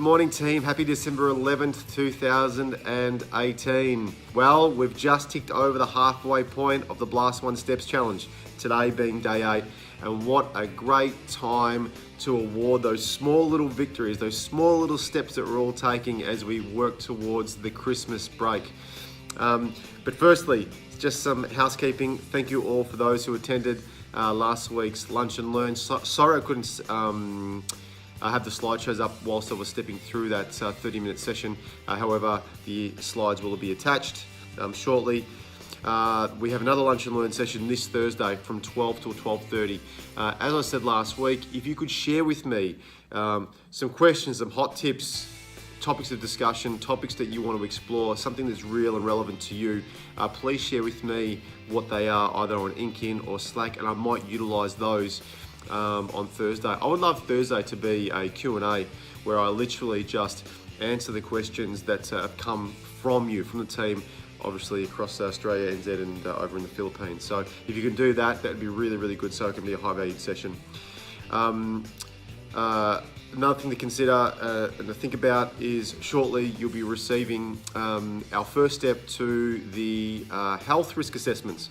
morning team. Happy December 11th, 2018. Well, we've just ticked over the halfway point of the BLASTONE Steps challenge, today being day 8. And what a great time to award those small little victories, those small little steps that we're all taking as we work towards the Christmas break. But firstly, just some housekeeping. Thank you all for those who attended last week's Lunch and Learn. Sorry I couldn't have the slideshows up whilst I was stepping through that 30-minute session. However, the slides will be attached shortly. We have another Lunch and Learn session this Thursday from 12 till 12:30. As I said last week, if you could share with me some questions, some hot tips, topics of discussion, topics that you want to explore, something that's real and relevant to you, please share with me what they are, either on LinkedIn or Slack, and I might utilize those on Thursday. I would love Thursday to be a Q&A where I literally just answer the questions that have come from you, from the team, obviously across Australia, NZ, and over in the Philippines. So if you can do that, that'd be really, really good, so it can be a high-valued session. Another thing to consider and to think about is shortly you'll be receiving our first step to the health risk assessments.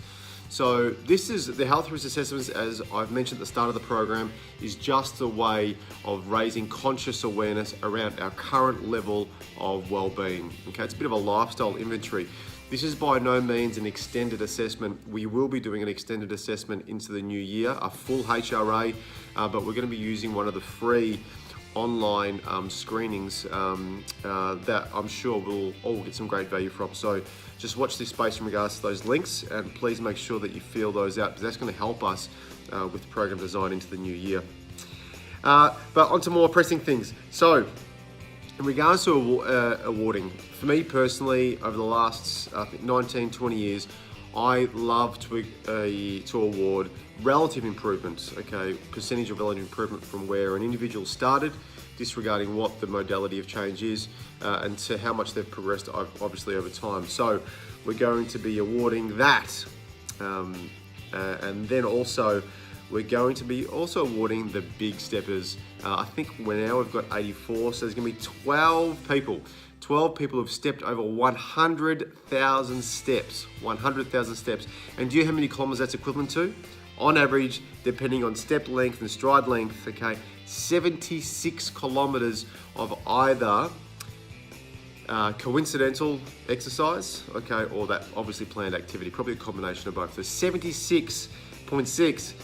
So this is the health risk assessments, as I've mentioned at the start of the program, is just a way of raising conscious awareness around our current level of well-being. Okay, it's a bit of a lifestyle inventory. This is by no means an extended assessment. We will be doing an extended assessment into the new year, a full HRA, but we're going to be using one of the free online screenings that I'm sure we'll all get some great value from. So just watch this space in regards to those links, and please make sure that you fill those out, because that's going to help us with the program design into the new year. But on to more pressing things. So in regards to awarding, for me personally, over the last 19, 20 years, I love to award relative improvements, okay, percentage of relative improvement from where an individual started, disregarding what the modality of change is, and to how much they've progressed, obviously, over time. So we're going to be awarding that. And then also, we're going to be also awarding the big steppers. I think now we've got 84, so there's gonna be 12 people who've stepped over 100,000 steps. 100,000 steps. And do you know how many kilometers that's equivalent to? On average, depending on step length and stride length, okay, 76 kilometers of either coincidental exercise, okay, or that obviously planned activity, probably a combination of both. So 76.6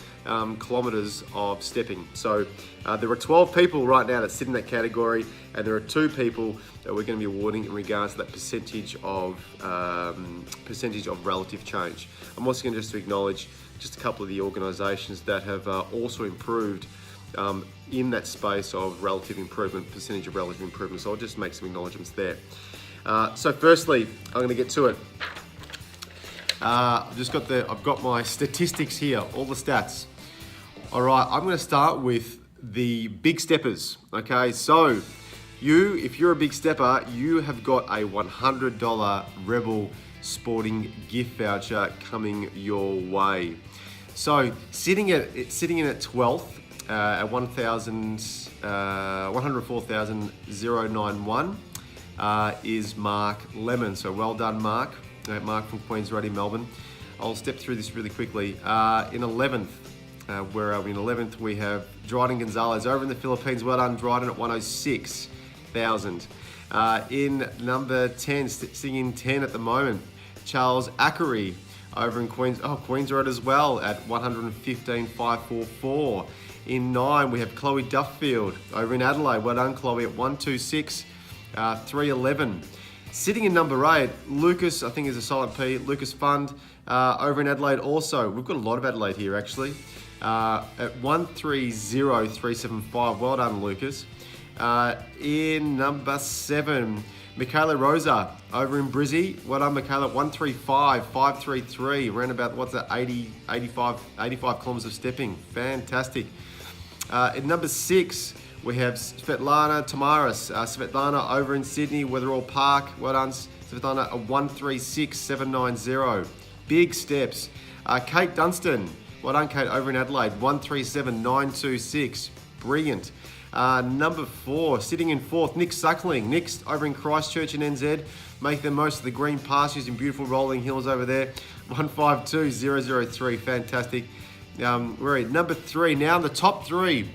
kilometers of stepping. So there are 12 people right now that sit in that category, and there are 2 people that we're going to be awarding in regards to that percentage of relative change. I'm also going to just acknowledge just a couple of the organisations that have also improved in that space of relative improvement, percentage of relative improvement. So I'll just make some acknowledgements there. So firstly, I'm going to get to it. I've got my statistics here, all the stats. All right, I'm going to start with the big steppers. Okay, so if you're a big stepper, you have got a $100 Rebel Sporting gift voucher coming your way. So sitting in at 12th at 104,091 is Mark Lemon. So well done, Mark. Mark from Queens Road in Melbourne. I'll step through this really quickly. In 11th, where are we? In 11th, we have Dryden Gonzalez over in the Philippines. Well done, Dryden, at 106,000. In number 10, sitting in 10 at the moment, Charles Ackery over in Queens Road as well at 115,544. In 9, we have Chloe Duffield over in Adelaide. Well done, Chloe, at 126,311. Sitting in number 8, Lucas, I think is a silent P, Lucas Fund over in Adelaide also. We've got a lot of Adelaide here actually. At 130,375. Well done, Lucas. In number 7, Michaela Rosa over in Brizzy. Well done, Michaela, 135,533. Around about, 85 kilometers of stepping. Fantastic. At number 6, we have Svetlana Tamaris. Svetlana over in Sydney, Wetherall Park. Well done, Svetlana, at 136,790. Big steps. Kate Dunstan. Well done, Kate, over in Adelaide, 137,926. Brilliant. Number 4, sitting in 4th, Nick Suckling. Nick's over in Christchurch in NZ. Make the most of the green pastures and beautiful rolling hills over there. 152003, fantastic. We're at number 3 now in the top 3.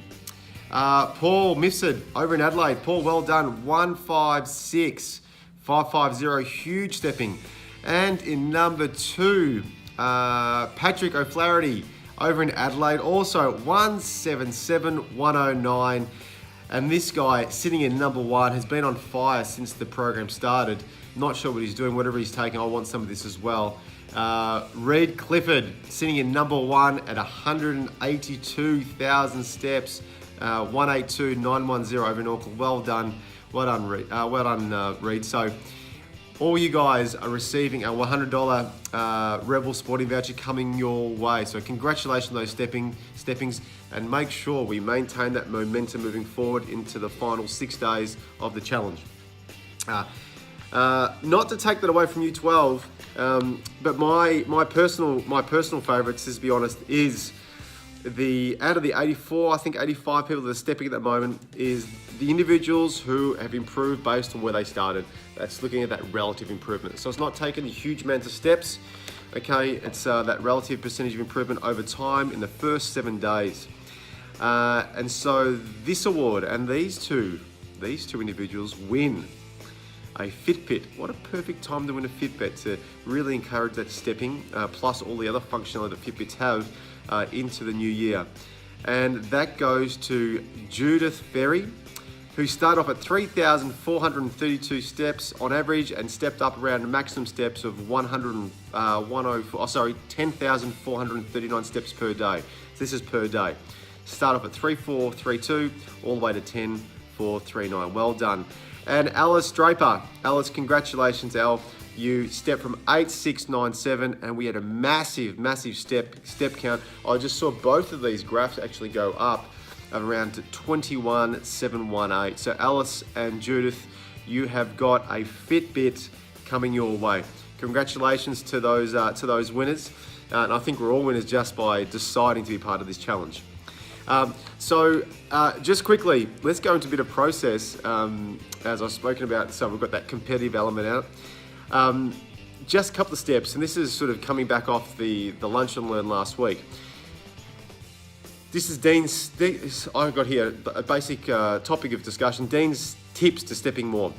Paul Mifsud over in Adelaide. Paul, well done. 156550, huge stepping. And in number 2, Patrick O'Flaherty over in Adelaide, also 177109. And this guy sitting in number 1 has been on fire since the program started. Not sure what he's doing, whatever he's taking, I want some of this as well. Reed Clifford sitting in number 1 at 182,000 steps. 182910 over in Auckland. Well done, Reed. So all you guys are receiving a $100 Rebel Sporting voucher coming your way. So congratulations on those steppings, and make sure we maintain that momentum moving forward into the final 6 days of the challenge. Not to take that away from you 12, but my personal favourites, to be honest, is out of the 84, I think 85 people that are stepping at the moment, is the individuals who have improved based on where they started. That's looking at that relative improvement. So it's not taking a huge amount of steps, okay? It's that relative percentage of improvement over time in the first 7 days. And so this award and these two individuals win a Fitbit. What a perfect time to win a Fitbit, to really encourage that stepping, plus all the other functionality that Fitbits have into the new year. And that goes to Judith Ferry, who started off at 3,432 steps on average and stepped up around maximum steps of 10,439 steps per day. So this is per day. Start off at 3,432 all the way to 10,439. Well done. And Alice Draper. Alice, congratulations, Al. You stepped from 8,697, and we had a massive step count. I just saw both of these graphs actually go up of around to 21,718. So Alice and Judith, you have got a Fitbit coming your way. Congratulations to those winners. And I think we're all winners just by deciding to be part of this challenge. Just quickly, let's go into a bit of process, as I've spoken about. So we've got that competitive element out. Just a couple of steps, and this is sort of coming back off the lunch and learn last week. This is I've got here a basic topic of discussion, Dean's tips to stepping more.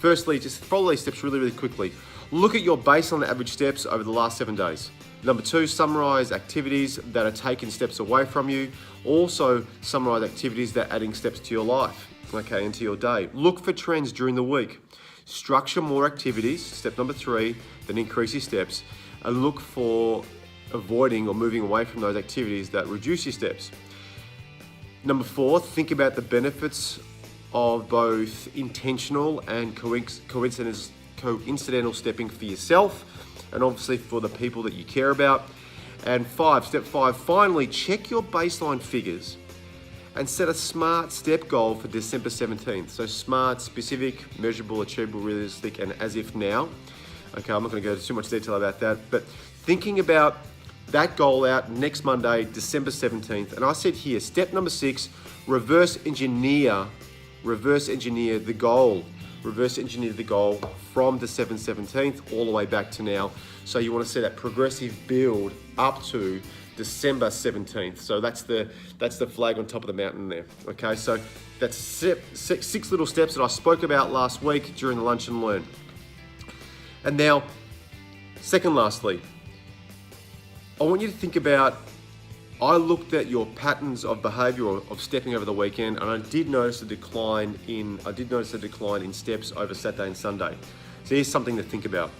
Firstly, just follow these steps really quickly. Look at your baseline average steps over the last 7 days. Number 2, summarize activities that are taking steps away from you. Also, summarize activities that are adding steps to your life, okay, into your day. Look for trends during the week. Structure more activities, step number 3, then increase your steps, and look for avoiding or moving away from those activities that reduce your steps. Number 4, think about the benefits of both intentional and coincidental stepping for yourself, and obviously for the people that you care about. And step 5, finally, check your baseline figures and set a SMART step goal for December 17th. So SMART, specific, measurable, achievable, realistic, and as if now. Okay, I'm not gonna go into too much detail about that, but thinking about that goal out next Monday, December 17th. And I said here, step number 6, reverse engineer the goal. Reverse engineer the goal from December 17th all the way back to now. So you want to see that progressive build up to December 17th. So that's the flag on top of the mountain there. Okay, so that's 6 little steps that I spoke about last week during the lunch and learn. And now, lastly, I want you to think about, I looked at your patterns of behavior of stepping over the weekend, and I did notice a decline in steps over Saturday and Sunday. So here's something to think about.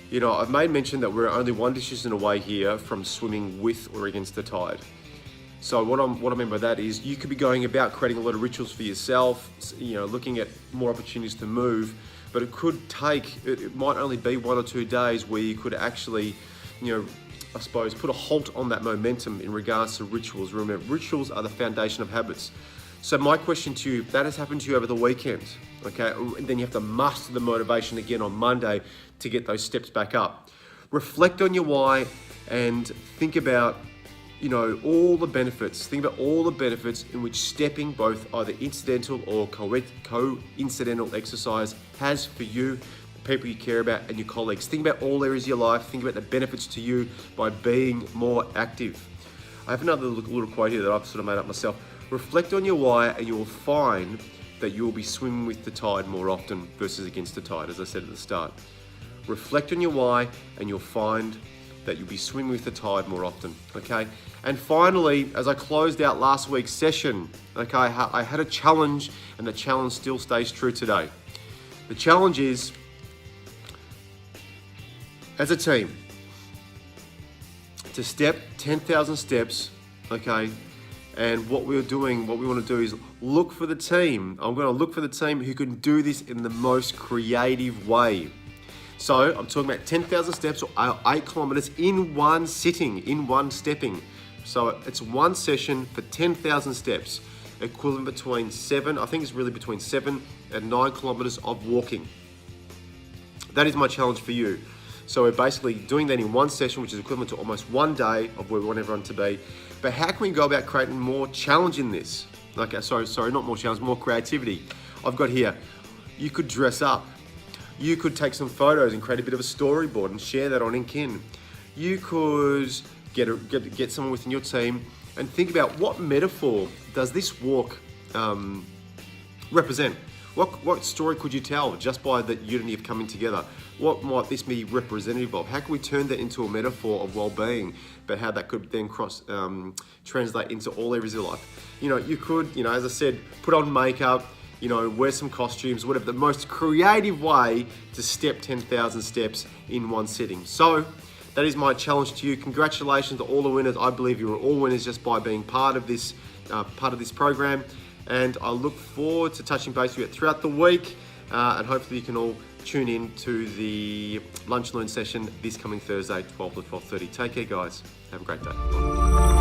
You know, I've made mention that we're only 1 decision away here from swimming with or against the tide. So what I mean by that is you could be going about creating a lot of rituals for yourself, you know, looking at more opportunities to move, but it might only be 1 or 2 days where you could actually, you know, I suppose, put a halt on that momentum in regards to rituals. Remember, rituals are the foundation of habits. So my question to you, if that has happened to you over the weekend, okay, and then you have to muster the motivation again on Monday to get those steps back up. Reflect on your why and think about you know, all the benefits. Think about all the benefits in which stepping, both either incidental or coincidental exercise, has for you, the people you care about, and your colleagues. Think about all areas of your life. Think about the benefits to you by being more active. I have another little quote here that I've sort of made up myself. Reflect on your why and you will find that you will be swimming with the tide more often versus against the tide, as I said at the start. Reflect on your why and you'll find that you'll be swimming with the tide more often, okay? And finally, as I closed out last week's session, okay, I had a challenge, and the challenge still stays true today. The challenge is, as a team, to step 10,000 steps, okay? And what we want to do is look for the team. I'm going to look for the team who can do this in the most creative way. So I'm talking about 10,000 steps or 8 kilometers in one sitting, in one stepping. So it's one session for 10,000 steps, equivalent between 7 and 9 kilometers of walking. That is my challenge for you. So we're basically doing that in one session, which is equivalent to almost one day of where we want everyone to be. But how can we go about creating more challenge in this? Okay, sorry, not more challenge, more creativity. I've got here, you could dress up. You could take some photos and create a bit of a storyboard and share that on LinkedIn. You could get someone within your team and think about what metaphor does this walk represent? What story could you tell just by the unity of coming together? What might this be representative of? How can we turn that into a metaphor of well-being, but how that could then translate into all areas of life? You know, you could, as I said, put on makeup, wear some costumes, whatever, the most creative way to step 10,000 steps in one sitting. So that is my challenge to you. Congratulations to all the winners. I believe you are all winners just by being part of this program. And I look forward to touching base with you throughout the week. And hopefully you can all tune in to the Lunch Learn session this coming Thursday, 12 to 12:30. Take care, guys. Have a great day.